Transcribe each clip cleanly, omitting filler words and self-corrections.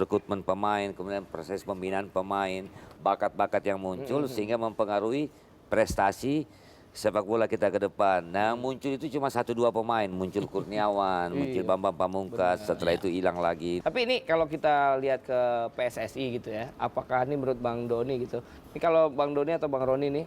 rekrutmen pemain, kemudian proses pembinaan pemain, bakat-bakat yang muncul sehingga mempengaruhi prestasi sepak bola kita ke depan. Nah, muncul itu cuma 1-2 pemain, muncul Kurniawan, muncul Bambang Pamungkas, setelah itu hilang lagi. Tapi ini kalau kita lihat ke PSSI gitu ya, apakah ini menurut Bang Doni gitu? Ini kalau Bang Doni atau Bang Roni nih,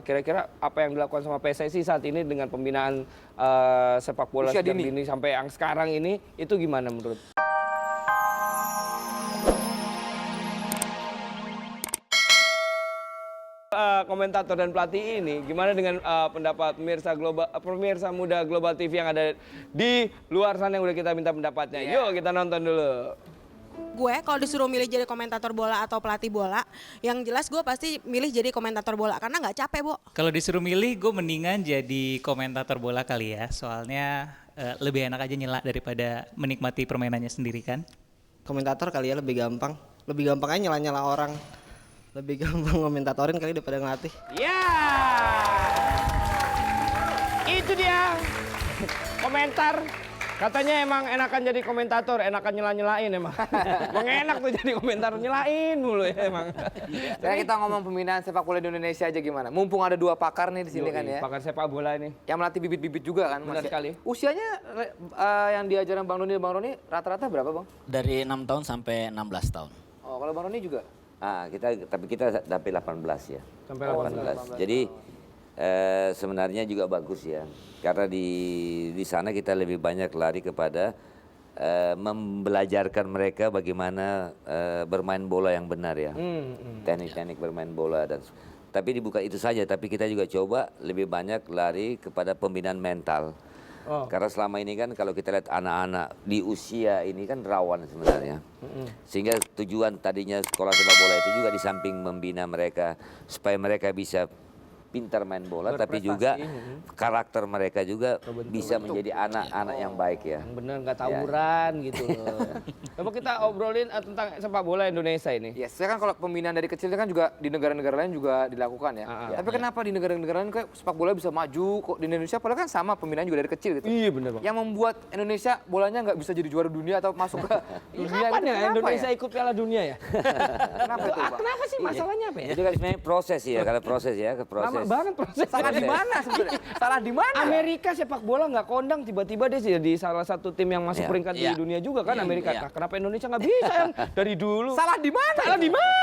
kira-kira apa yang dilakukan sama PSSI saat ini dengan pembinaan sepak bola sejak dini sampai yang sekarang ini, itu gimana menurut? Komentator dan pelatih ini, gimana dengan pendapat pemirsa muda Global TV yang ada di luar sana yang udah kita minta pendapatnya? Yuk kita nonton dulu. Gue kalau disuruh milih jadi komentator bola atau pelatih bola, yang jelas gue pasti milih jadi komentator bola karena nggak capek, Bo. Kalau disuruh milih, gue mendingan jadi komentator bola kali ya, soalnya lebih enak aja nyela daripada menikmati permainannya sendiri kan. Komentator kali ya lebih gampang aja nyala-nyala orang. Lebih gampang komentatorin kali daripada ngelatih. Ya, itu dia komentar. Katanya emang enakan jadi komentator, enakan nyela-nyelain emang. Emang enak tuh jadi komentator, nyelain mulu ya emang. Sekarang kita ngomong pembinaan sepak bola di Indonesia aja gimana? Mumpung ada 2 pakar nih di sini kan ya. Pakar sepak bola ini. Yang melatih bibit-bibit juga kan. Benar sekali. Usianya yang diajarin Bang Doni dan Bang Roni rata-rata berapa Bang? Dari 6 tahun sampai 16 tahun. Oh kalau Bang Roni juga? Tapi kita sampai 18 ya. Sampai 18. Jadi sebenarnya juga bagus ya. Karena di sana kita lebih banyak lari kepada membelajarkan mereka bagaimana bermain bola yang benar ya. Teknik-teknik bermain bola tapi bukan itu saja, tapi kita juga coba lebih banyak lari kepada pembinaan mental. Karena selama ini kan kalau kita lihat anak-anak di usia ini kan rawan sebenarnya. Sehingga tujuan tadinya sekolah sepak bola itu juga di samping membina mereka supaya mereka bisa pintar main bola, tapi juga karakter mereka juga bisa menjadi anak-anak yang baik ya. Yang bener nggak tawuran gitu loh. Coba kita obrolin tentang sepak bola Indonesia ini. Ya, saya kan kalau pembinaan dari kecil kan juga di negara-negara lain juga dilakukan ya. Tapi kenapa di negara-negara lain kayak sepak bola bisa maju kok di Indonesia padahal kan sama pembinaan juga dari kecil gitu. Iya bener Bang. Yang membuat Indonesia bolanya nggak bisa jadi juara dunia atau masuk ke dunia. Kapan ya Kenapa Indonesia ikut Piala Dunia ya? Kenapa itu Pak? Kenapa sih masalahnya apa ya? Itu kan sebenarnya proses ya, kalau proses ya, ke proses. Lama banget proses. Salah di mana sebenarnya? Salah di mana? Amerika sepak bola nggak kondang, tiba-tiba dia jadi salah satu tim yang masuk peringkat di dunia juga kan Amerika. Nah, kenapa Indonesia nggak bisa yang dari dulu? Salah di mana? Salah di mana?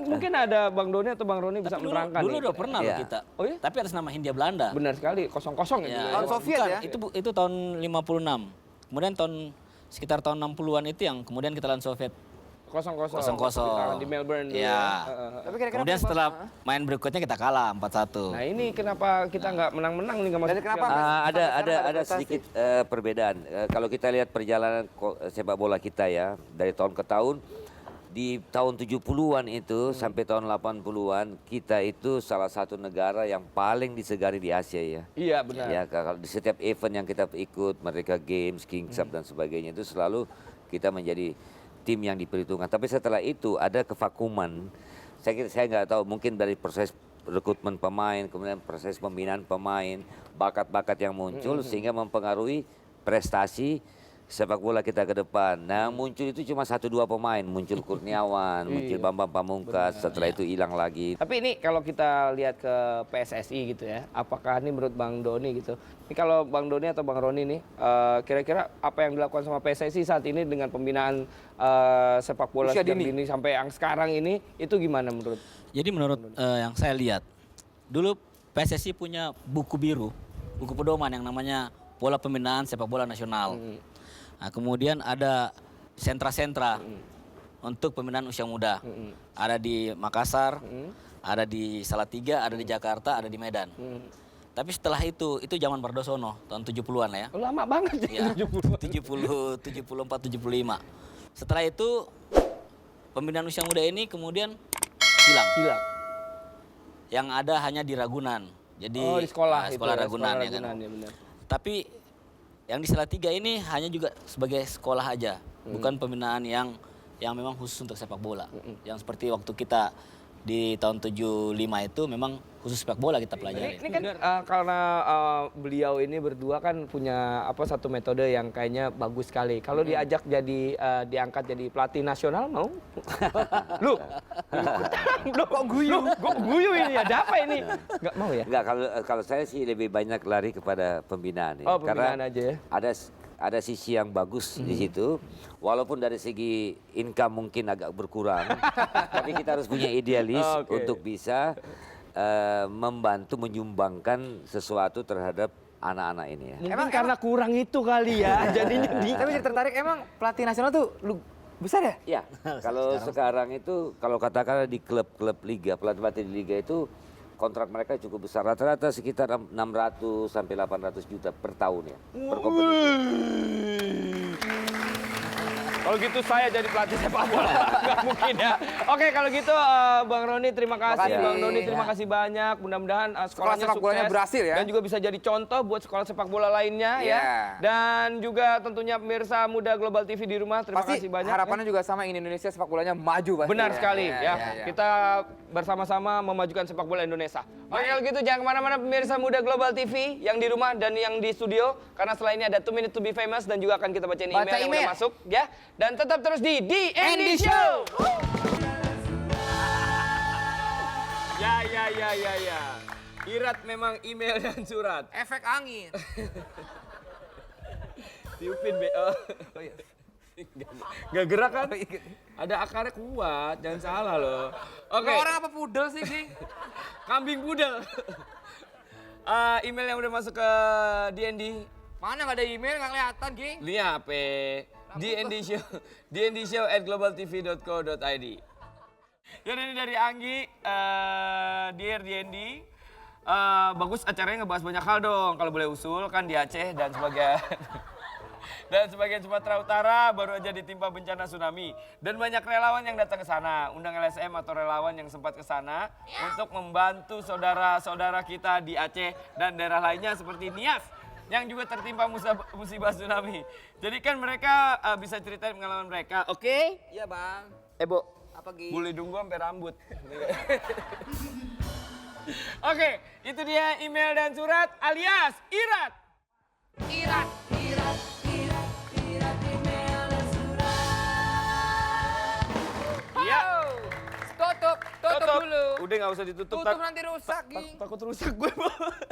Mungkin ada Bang Doni atau Bang Roni bisa menerangkan. Dulu udah pernah loh kita. Oh iya? Tapi atas nama Hindia Belanda. Benar sekali, 0-0 itu. Tahun Soviet ya? Itu tahun 56. Kemudian sekitar tahun 60-an itu yang kemudian kita lawan Soviet. 0-0. Di Melbourne dulu. Ya. Tapi kira-kira Kemudian setelah main berikutnya kita kalah 4-1. Nah ini kenapa kita nggak menang-menang nih nggak masuk? kenapa? Ada sedikit perbedaan. Kalau kita lihat perjalanan sepak bola kita ya dari tahun ke tahun, di tahun 70-an itu sampai tahun 80-an kita itu salah satu negara yang paling disegani di Asia ya. Iya benar. Ya kalau di setiap event yang kita ikut, mereka Games, Kings Cup dan sebagainya itu selalu kita menjadi tim yang diperhitungkan. Tapi setelah itu ada kevakuman. Saya nggak tahu, mungkin dari proses rekrutmen pemain, kemudian proses pembinaan pemain, bakat-bakat yang muncul sehingga mempengaruhi prestasi sepak bola kita ke depan. Nah, muncul itu cuma 1-2 pemain, muncul Kurniawan, muncul Bambang Pamungkas, setelah itu hilang lagi. Tapi ini kalau kita lihat ke PSSI gitu ya, apakah ini menurut Bang Doni gitu? Ini kalau Bang Doni atau Bang Roni nih, kira-kira apa yang dilakukan sama PSSI saat ini dengan pembinaan sepak bola sejak dini sampai yang sekarang ini, itu gimana menurut? Jadi menurut yang saya lihat, dulu PSSI punya buku biru, buku pedoman yang namanya Pola Pembinaan Sepak Bola Nasional. Nah, kemudian ada sentra-sentra untuk pembinaan usia muda. Ada di Makassar, ada di Salatiga, ada di Jakarta, ada di Medan. Tapi setelah itu zaman Bardosono, tahun 70-an lah ya. Lama banget ya, 74, 75. Setelah itu pembinaan usia muda ini kemudian hilang. Yang ada hanya di Ragunan. Jadi di sekolah itu, sekolah Ragunan, sekolah ya kan. ya benar. Tapi yang di Salatiga ini hanya juga sebagai sekolah aja, bukan pembinaan yang memang khusus untuk sepak bola. Yang seperti waktu kita di tahun 75 itu memang khusus sepak bola kita pelajari. Ini kan karena beliau ini berdua kan punya satu metode yang kayaknya bagus sekali. Kalau diajak jadi diangkat jadi pelatih nasional mau? Lu kok guyu? Kok guyu ini? Ada apa ini? Nggak mau ya? Enggak, kalau saya sih lebih banyak lari kepada pembinaan. Oh, pembinaan Karena aja ya. ada sisi yang bagus di situ, walaupun dari segi income mungkin agak berkurang, tapi kita harus punya idealis untuk bisa membantu menyumbangkan sesuatu terhadap anak-anak ini ya. Mungkin karena kurang itu kali ya, jadinya Tapi jadi tertarik, emang pelatih nasional tuh lu besar ya? Iya, kalau sekarang itu kalau katakanlah di klub-klub liga, pelatih di liga itu kontrak mereka cukup besar, rata-rata sekitar 600 sampai 800 juta per tahun ya, per kompetisi. Kalau gitu saya jadi pelatih sepak bola, nggak mungkin ya. Oke, kalau gitu Bang Roni terima kasih, Bang Doni terima kasih banyak. Mudah-mudahan sekolahnya sepak bolanya sukses berhasil ya. dan juga bisa jadi contoh buat sekolah sepak bola lainnya ya. Dan juga tentunya pemirsa Muda Global TV di rumah terima kasih banyak. Harapannya juga sama, ingin Indonesia sepak bolanya maju pasti. Benar sekali ya. Kita bersama-sama memajukan sepak bola Indonesia. Oke, kalau gitu jangan kemana-mana pemirsa Muda Global TV yang di rumah dan yang di studio, karena setelah ini ada 2 Minutes to be Famous dan juga akan kita bacain email yang udah masuk ya. Dan tetap terus di DND Show. Ya. Irat memang email dan surat. Efek angin. Tiupin BO. Gak gerak kan? Ada akarnya kuat, jangan salah loh. Oke. Orang apa pudel sih, Ging? Kambing pudel. Email yang udah masuk ke DND. Mana nggak ada email, nggak kelihatan, Ging? Ini HP. dndshow@globaltv.co.id. Dan ini dari Anggi, Dear DND. Bagus acaranya ngebahas banyak hal dong. Kalau boleh usul kan di Aceh dan sebagian Sumatera Utara baru aja ditimpa bencana tsunami. Dan banyak relawan yang datang ke sana. Undang LSM atau relawan yang sempat ke sana untuk membantu saudara-saudara kita di Aceh dan daerah lainnya seperti Nias yang juga tertimpa musibah tsunami. Jadi kan mereka bisa ceritain pengalaman mereka, oke? Iya, Bang. Bo, Apa, Ging? boleh dong gua sampai rambut. Oke, itu dia email dan surat alias Irat. Irat email dan surat. Iya. Tutup dulu. Udah nggak usah ditutup. Tutup nanti rusak, Ging. Takut rusak gue.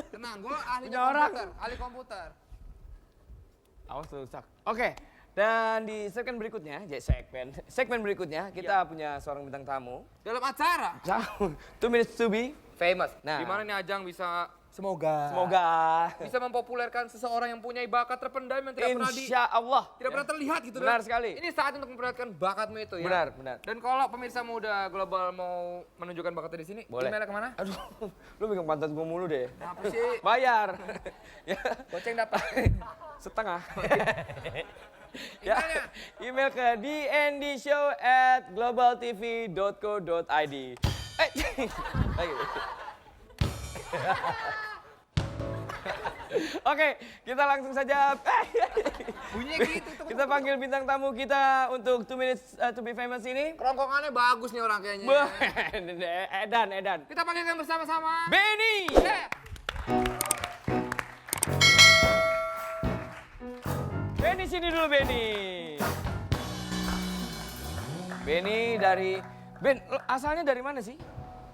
Tenang, gue ahli Punya orang. komputer. Ahli komputer. Awas rusak. Oke. Dan di segmen berikutnya, segmen berikutnya kita punya seorang bintang tamu. Dalam acara 2 Minutes to be famous. Nah. Di mana nih Ajang bisa semoga bisa mempopulerkan seseorang yang punya bakat terpendam yang Insya Allah tidak pernah terlihat gitu. Benar sekali. Ini saat untuk memperlihatkan bakatmu itu ya. Benar. Dan kalau pemirsa Muda Global mau menunjukkan bakatnya di sini, Boleh. emailnya kemana? Aduh, lu megang pantat gue mulu deh. Apa sih? Bayar. Ya, Goceng dapat. setengah. Ya, email ke dndshow@globaltv.co.id. Oke, kita langsung saja. Bunyinya gitu. Kita panggil bintang tamu kita untuk 2 Minutes to be Famous ini. Kerongkongannya bagus nih orang kayaknya. Edan. Kita panggilkan bersama-sama. Benny. Benny sini dulu Benny. Benny dari asalnya dari mana sih?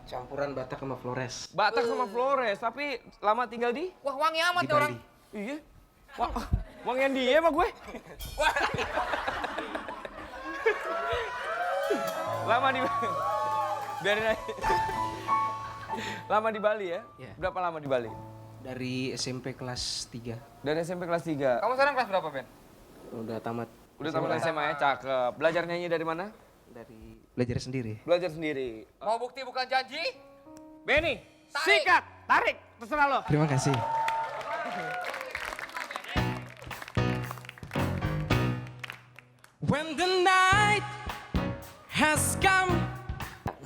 Campuran Batak sama Flores. Batak sama Flores, tapi lama tinggal di? Wah, wangi amat nih orang. Iya. Wangian dia sama gue. Lama di biarin aja. Lama di Bali ya? Iya. Berapa lama di Bali? Dari SMP kelas 3. Dari SMP kelas 3. Kamu sekarang kelas berapa, Ben? Udah tamat. Udah tamat SMA ya, cakep. Belajar nyanyi dari mana? Dari belajar sendiri. Belajar sendiri. Mau bukti bukan janji? Benny, Tarik. sikat, tarik, terserah lo. Terima kasih. When the night has come.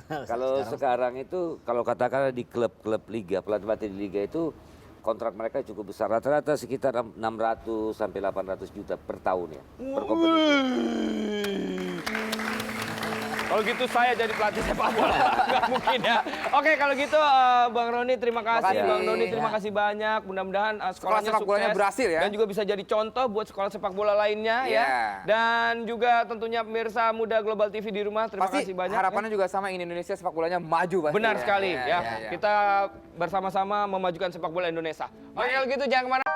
Kalau sekarang itu, kalau katakanlah di klub-klub liga, pelatih di liga itu kontrak mereka cukup besar, rata-rata sekitar 600 sampai 800 juta per tahun ya, per kompetisi. Kalau gitu saya jadi pelatih sepak bola. Nggak mungkin ya. Oke, kalau gitu Bang Roni terima kasih. Makasih. Bang Doni terima kasih banyak. Mudah-mudahan sekolahnya sepak bolanya sukses berhasil ya. dan juga bisa jadi contoh buat sekolah sepak bola lainnya Iya. ya. Dan juga tentunya pemirsa Muda Global TV di rumah terima Pasti kasih banyak. harapannya juga sama, ingin Indonesia sepak bolanya maju pasti. Benar sekali Iya, ya. iya, iya. Kita bersama-sama memajukan sepak bola Indonesia. Oke, kalau gitu jangan kemana.